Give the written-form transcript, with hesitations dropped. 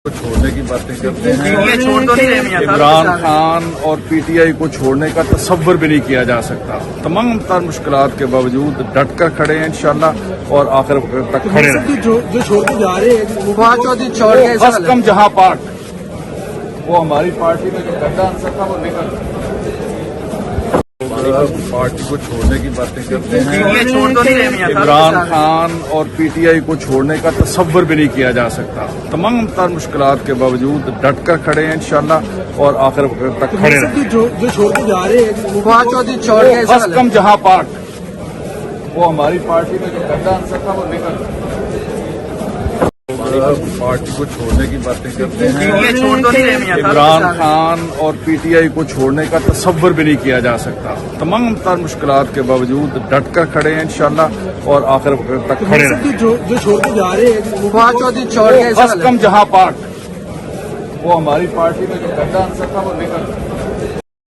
چھوڑنے کی باتیں کرتے ہیں۔ چھوڑ تو نہیں رہے میاں صاحب۔ عمران خان اور پی ٹی آئی کو چھوڑنے کا تصور بھی نہیں کیا جا سکتا۔ تمام تر مشکلات کے باوجود ڈٹ کر کھڑے ہیں انشاءاللہ اور آخر تک کھڑے رہیں۔ جو چھوڑ کے جا رہے ہیں فواد چودھری چھوڑ کے بس کم جہاں پاک وہ ہماری پارٹی میں جو گڈھا انصر تھا وہ نکل پارٹی کو چھوڑنے کی باتیں کرتے ہیں۔ چھوڑ تو نہیں رہے میاں صاحب۔ عمران خان اور پی ٹی آئی کو چھوڑنے کا تصور بھی نہیں کیا جا سکتا۔ تمام تر مشکلات کے باوجود ڈٹ کر کھڑے ہیں انشاءاللہ اور آخر تک کھڑے رہیں۔ جو چھوڑ کے جا رہے ہیں فواد چودھری چھوڑ کے بس کم جہاں پاک وہ ہماری پارٹی میں جو گڈھا انصر تھا وہ نکل پارٹی کو چھوڑنے کی باتیں کرتے ہیں۔ چھوڑ تو نہیں رہے میاں صاحب۔ عمران خان اور پی ٹی آئی کو چھوڑنے کا تصور بھی نہیں کیا جا سکتا۔ تمام تر مشکلات کے باوجود ڈٹ کر کھڑے ہیں انشاءاللہ اور آخر تک کھڑے رہیں۔ جو چھوڑ کے جا رہے ہیں فواد چودھری چھوڑ کے بس کم جہاں پاک وہ ہماری پارٹی میں جو گڈھا انصر تھا وہ نکل